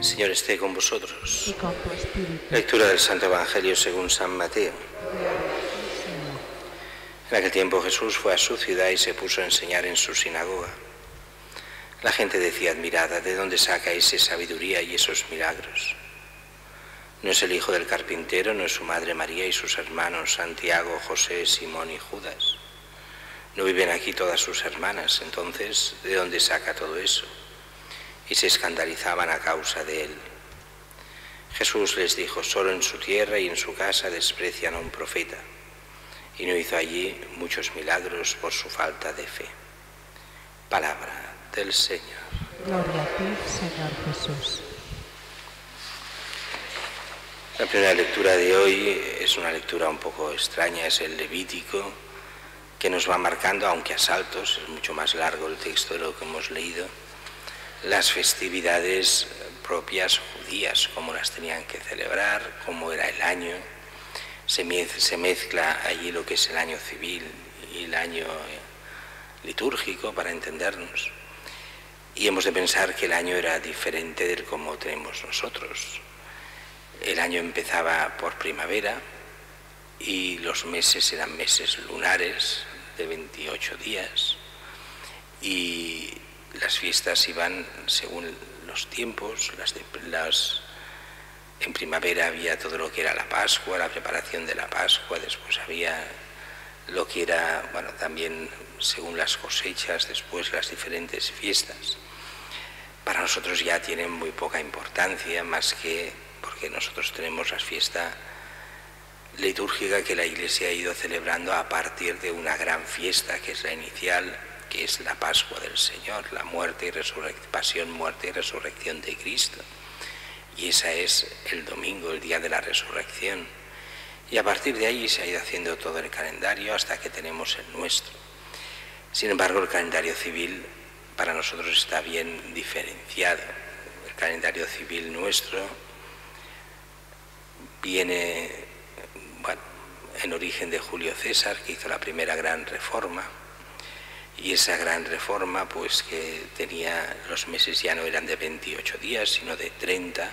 Señor esté con vosotros. Y con tu espíritu. Lectura del Santo Evangelio según San Mateo. En aquel tiempo Jesús fue a su ciudad y se puso a enseñar en su sinagoga. La gente decía admirada: ¿de dónde saca esa sabiduría y esos milagros? ¿No es el hijo del carpintero, no es su madre María y sus hermanos Santiago, José, Simón y Judas? ¿No viven aquí todas sus hermanas? Entonces, ¿de dónde saca todo eso? Y se escandalizaban a causa de él. Jesús les dijo: solo en su tierra y en su casa desprecian a un profeta. Y no hizo allí muchos milagros por su falta de fe. Palabra del Señor. Gloria a ti, Señor Jesús. La primera lectura de hoy es una lectura un poco extraña, es el Levítico, que nos va marcando, aunque a saltos, es mucho más largo el texto de lo que hemos leído, las festividades propias judías, cómo las tenían que celebrar, cómo era el año. Se mezcla allí lo que es el año civil y el año litúrgico, para entendernos. Y hemos de pensar que el año era diferente del como tenemos nosotros. El año empezaba por primavera y los meses eran meses lunares de 28 días y las fiestas iban según los tiempos. En primavera había todo lo que era la Pascua, la preparación de la Pascua, después había lo que era, también según las cosechas, después las diferentes fiestas. Para nosotros ya tienen muy poca importancia, más que porque nosotros tenemos la fiesta litúrgica que la Iglesia ha ido celebrando a partir de una gran fiesta que es la inicial, que es la Pascua del Señor, la muerte y resurrección, pasión, muerte y resurrección de Cristo. Y esa es el domingo, el día de la resurrección. Y a partir de ahí se ha ido haciendo todo el calendario hasta que tenemos el nuestro. Sin embargo, el calendario civil para nosotros está bien diferenciado. El calendario civil nuestro viene, en origen de Julio César, que hizo la primera gran reforma. Y esa gran reforma, pues que tenía, los meses ya no eran de 28 días, sino de 30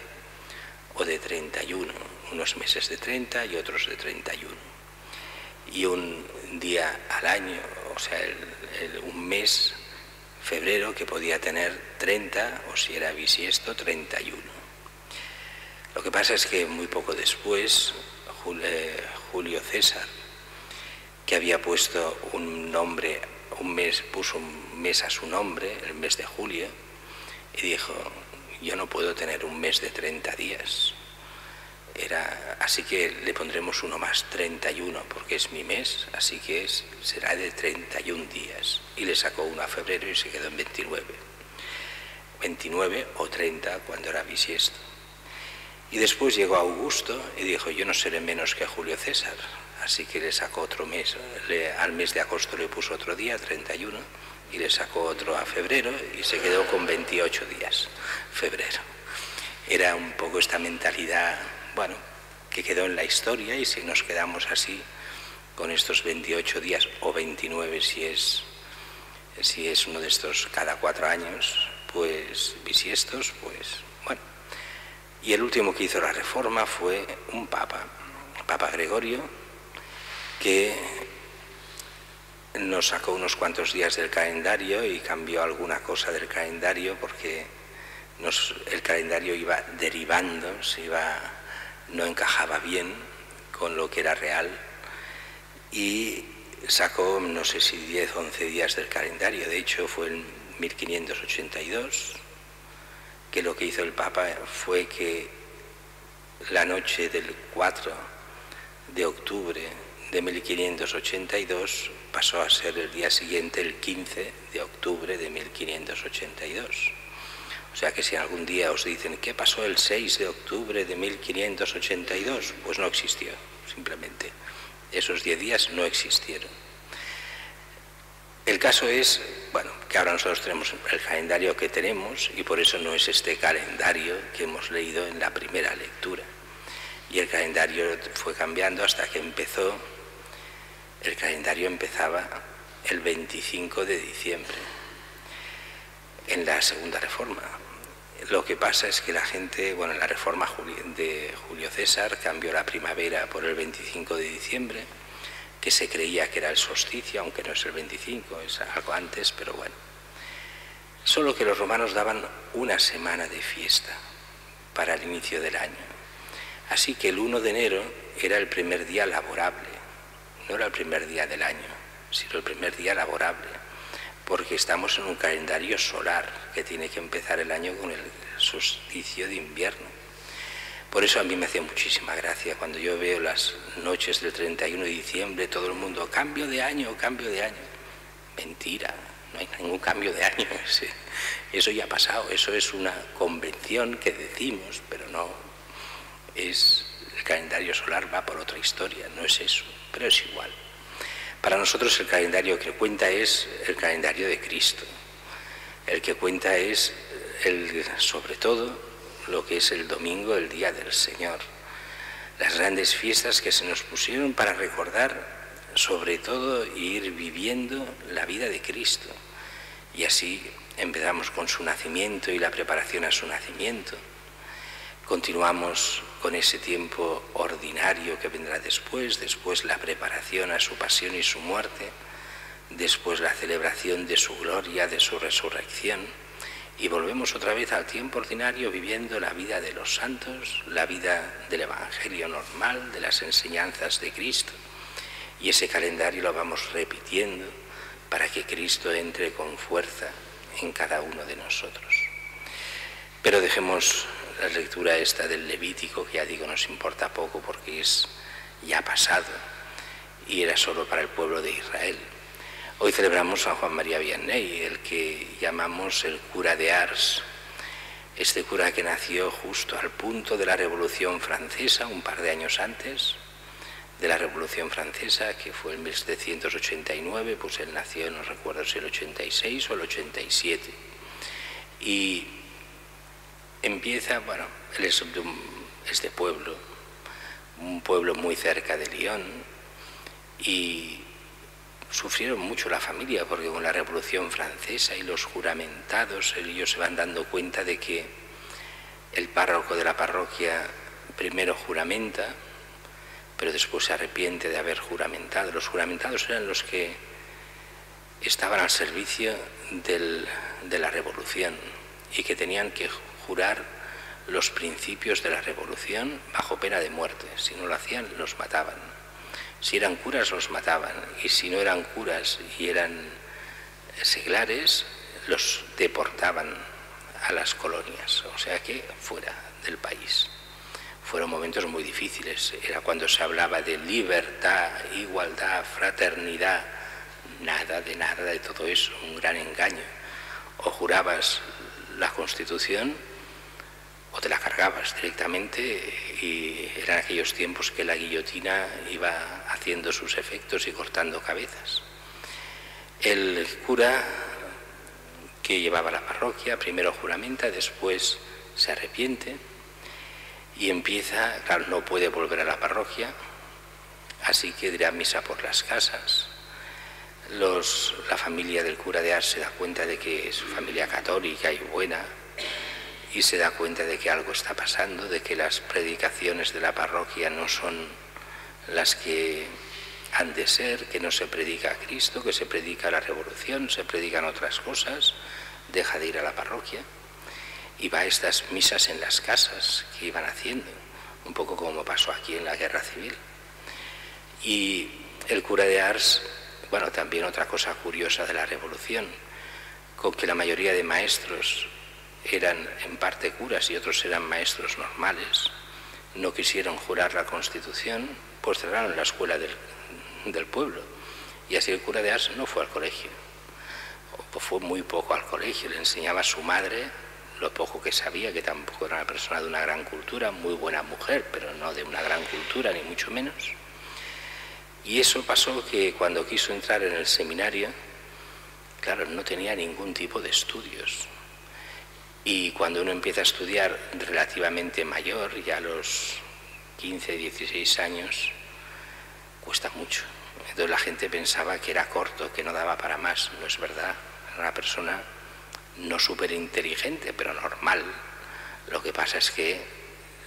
o de 31, unos meses de 30 y otros de 31. Y un día al año, o sea, un mes, febrero, que podía tener 30, o si era bisiesto, 31. Lo que pasa es que muy poco después, Julio César, que había puesto un nombre, puso un mes a su nombre, el mes de julio, y dijo: yo no puedo tener un mes de 30 días. Así que le pondremos uno más, 31, porque es mi mes, así que será de 31 días. Y le sacó uno a febrero y se quedó en 29. 29 o 30 cuando era bisiesto. Y después llegó Augusto y dijo: yo no seré menos que Julio César. Así que le sacó otro mes, al mes de agosto le puso otro día, 31, y le sacó otro a febrero y se quedó con 28 días, febrero. Era un poco esta mentalidad, que quedó en la historia, y si nos quedamos así, con estos 28 días, o 29 si es uno de estos cada 4 años, pues bisiestos, Y el último que hizo la reforma fue un Papa Gregorio, que nos sacó unos cuantos días del calendario y cambió alguna cosa del calendario, porque el calendario iba derivando, no encajaba bien con lo que era real, y sacó, no sé si 10 o 11 días del calendario. De hecho, fue en 1582 que lo que hizo el Papa fue que la noche del 4 de octubre de 1582 pasó a ser el día siguiente, el 15 de octubre de 1582. O sea que si algún día os dicen ¿qué pasó el 6 de octubre de 1582? Pues no existió, simplemente. Esos 10 días no existieron. El caso es, que ahora nosotros tenemos el calendario que tenemos, y por eso no es este calendario que hemos leído en la primera lectura. Y el calendario fue cambiando hasta que el calendario empezaba el 25 de diciembre, en la segunda reforma. lo que pasa es que la gente, bueno, la reforma de Julio César cambió la primavera por el 25 de diciembre, que se creía que era el solsticio, aunque no es el 25, es algo antes, pero bueno. Solo que los romanos daban una semana de fiesta para el inicio del año. Así que el 1 de enero era el primer día laborable, no era el primer día del año, sino el primer día laborable, porque estamos en un calendario solar que tiene que empezar el año con el solsticio de invierno. Por eso a mí me hace muchísima gracia cuando yo veo las noches del 31 de diciembre, todo el mundo, cambio de año, cambio de año. Mentira, no hay ningún cambio de año, eso ya ha pasado, eso es una convención que decimos, pero no es, el calendario solar va por otra historia, no es eso, pero es igual. Para nosotros el calendario que cuenta es el calendario de Cristo. El que cuenta es, sobre todo, lo que es el domingo, el día del Señor. Las grandes fiestas que se nos pusieron para recordar, sobre todo, ir viviendo la vida de Cristo. Y así empezamos con su nacimiento y la preparación a su nacimiento. Continuamos con ese tiempo ordinario que vendrá después la preparación a su pasión y su muerte, después la celebración de su gloria, de su resurrección, y volvemos otra vez al tiempo ordinario viviendo la vida de los santos, la vida del Evangelio normal, de las enseñanzas de Cristo, y ese calendario lo vamos repitiendo para que Cristo entre con fuerza en cada uno de nosotros. Pero dejemos la lectura esta del Levítico, que ya digo nos importa poco porque es ya pasado y era solo para el pueblo de Israel. Hoy celebramos a Juan María Vianney, el que llamamos el cura de Ars, este cura que nació justo al punto de la Revolución Francesa, un par de años antes de la Revolución Francesa, que fue en 1789, pues él nació, no recuerdo si el 86 o el 87, y empieza, bueno, él es de pueblo, un pueblo muy cerca de Lyon, y sufrieron mucho la familia porque con la Revolución Francesa y los juramentados, ellos se van dando cuenta de que el párroco de la parroquia primero juramenta, pero después se arrepiente de haber juramentado. Los juramentados eran los que estaban al servicio de la revolución y que tenían que jurar los principios de la revolución bajo pena de muerte. Si no lo hacían, los mataban. Si eran curas, los mataban. Y si no eran curas y eran seglares, los deportaban a las colonias, o sea que fuera del país. Fueron momentos muy difíciles. Era cuando se hablaba de libertad, igualdad, fraternidad. Nada de todo eso, un gran engaño. O jurabas la Constitución o te la cargabas directamente, y eran aquellos tiempos que la guillotina iba haciendo sus efectos y cortando cabezas. El cura que llevaba la parroquia primero juramenta, después se arrepiente y empieza, claro, no puede volver a la parroquia, así que dirá misa por las casas. La familia del cura de Ars se da cuenta de que es familia católica y buena, y se da cuenta de que algo está pasando, de que las predicaciones de la parroquia no son las que han de ser, que no se predica a Cristo, que se predica la revolución, se predican otras cosas. Deja de ir a la parroquia y va a estas misas en las casas que iban haciendo, un poco como pasó aquí en la Guerra Civil. Y el cura de Ars, bueno, también otra cosa curiosa de la revolución, con que la mayoría de maestros eran en parte curas y otros eran maestros normales, no quisieron jurar la Constitución, pues cerraron la escuela del pueblo, y así el cura de Ars no fue al colegio, o fue muy poco al colegio. Le enseñaba a su madre lo poco que sabía, que tampoco era una persona de una gran cultura, muy buena mujer, pero no de una gran cultura, ni mucho menos. Y eso pasó que cuando quiso entrar en el seminario, claro, no tenía ningún tipo de estudios. Y cuando uno empieza a estudiar relativamente mayor, ya a los 15, 16 años, cuesta mucho. Entonces la gente pensaba que era corto, que no daba para más. No es verdad. Era una persona no súper inteligente, pero normal. Lo que pasa es que,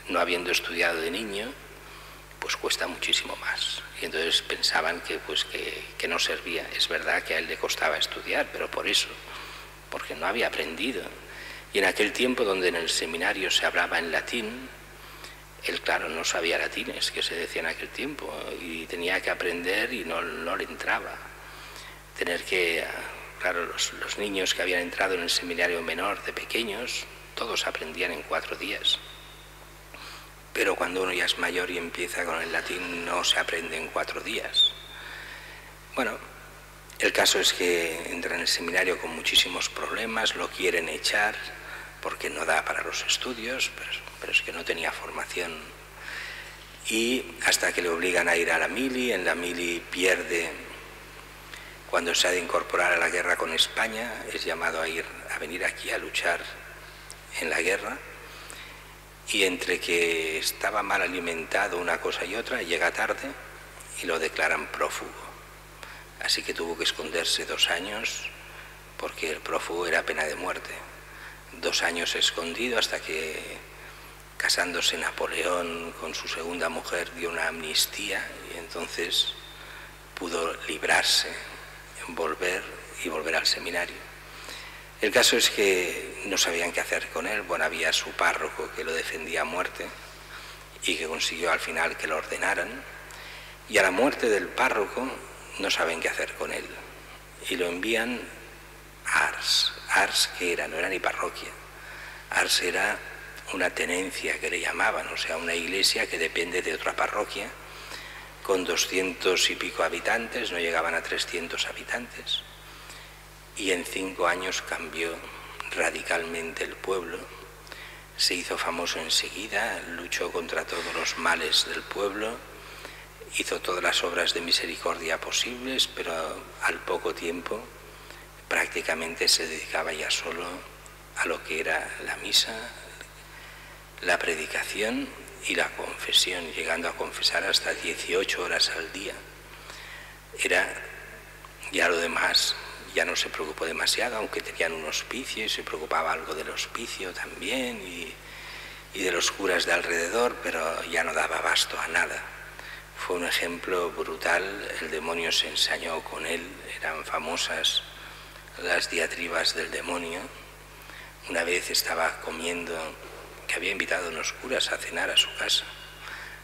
no habiendo estudiado de niño, pues cuesta muchísimo más. Y entonces pensaban que no servía. Es verdad que a él le costaba estudiar, pero por eso, porque no había aprendido. Y en aquel tiempo donde en el seminario se hablaba en latín, él, claro, no sabía latines, que se decía en aquel tiempo, y tenía que aprender y no le entraba. Claro, los niños que habían entrado en el seminario menor de pequeños, todos aprendían en 4 días. Pero cuando uno ya es mayor y empieza con el latín, no se aprende en 4 días. Bueno, el caso es que entra en el seminario con muchísimos problemas, lo quieren echar porque no da para los estudios, pero es que no tenía formación. Y hasta que le obligan a ir a la mili, en la mili pierde. Cuando se ha de incorporar a la guerra con España, es llamado a venir aquí a luchar en la guerra. Y entre que estaba mal alimentado una cosa y otra, llega tarde y lo declaran prófugo. Así que tuvo que esconderse 2 años, porque el prófugo era pena de muerte. 2 años escondido hasta que, casándose Napoleón con su segunda mujer, dio una amnistía y entonces pudo librarse, volver al seminario. El caso es que no sabían qué hacer con él. Bueno, había su párroco que lo defendía a muerte y que consiguió al final que lo ordenaran. Y a la muerte del párroco no saben qué hacer con él. Y lo envían a Ars. Ars, ¿qué era? No era ni parroquia. Ars era una tenencia que le llamaban, o sea, una iglesia que depende de otra parroquia, con 200 y pico habitantes, no llegaban a 300 habitantes. Y en 5 años cambió radicalmente el pueblo, se hizo famoso enseguida, luchó contra todos los males del pueblo, hizo todas las obras de misericordia posibles, pero al poco tiempo prácticamente se dedicaba ya solo a lo que era la misa, la predicación y la confesión, llegando a confesar hasta 18 horas al día. Ya lo demás ya no se preocupó demasiado, aunque tenían un hospicio y se preocupaba algo del hospicio también y de los curas de alrededor, pero ya no daba abasto a nada. Fue un ejemplo brutal, el demonio se ensañó con él, eran famosas las diatribas del demonio. Una vez estaba comiendo, que había invitado a unos curas a cenar a su casa,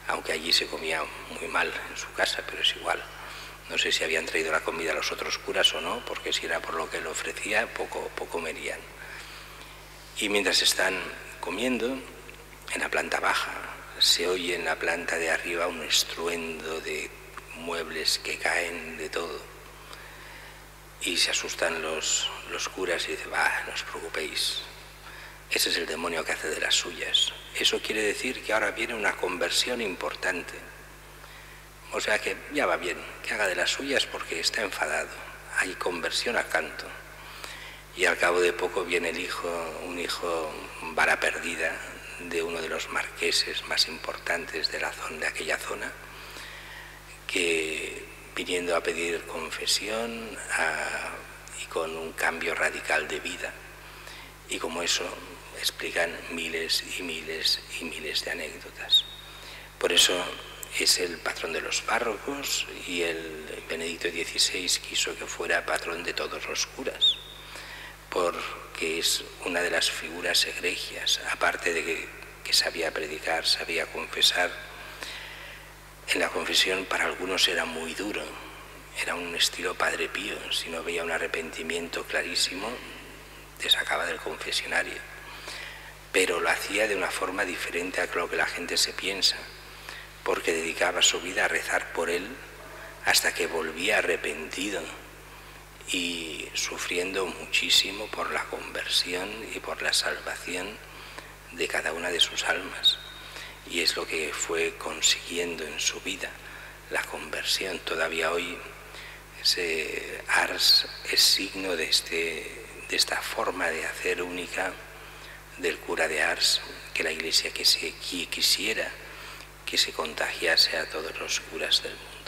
aunque allí se comía muy mal en su casa, pero es igual. No sé si habían traído la comida a los otros curas o no, porque si era por lo que él ofrecía, poco comerían. Y mientras están comiendo, en la planta baja, se oye en la planta de arriba un estruendo de muebles que caen, de todo. Y se asustan los curas y dicen, no os preocupéis, ese es el demonio que hace de las suyas. Eso quiere decir que ahora viene una conversión importante. O sea que ya va bien, que haga de las suyas porque está enfadado. Hay conversión a canto. Y al cabo de poco viene un hijo vara perdida de uno de los marqueses más importantes de aquella zona, que viniendo a pedir confesión y con un cambio radical de vida. Y como eso explican miles y miles y miles de anécdotas. Por eso es el patrón de los párrocos y el Benedicto XVI quiso que fuera patrón de todos los curas, porque es una de las figuras egregias, aparte de que sabía predicar, sabía confesar. En la confesión para algunos era muy duro, era un estilo Padre Pío, si no veía un arrepentimiento clarísimo, te sacaba del confesionario, pero lo hacía de una forma diferente a lo que la gente se piensa, porque dedicaba su vida a rezar por él hasta que volvía arrepentido y sufriendo muchísimo por la conversión y por la salvación de cada una de sus almas. Y es lo que fue consiguiendo en su vida, la conversión. Todavía hoy Ars es signo de esta forma de hacer única del cura de Ars, que la Iglesia quisiera que se contagiase a todos los curas del mundo.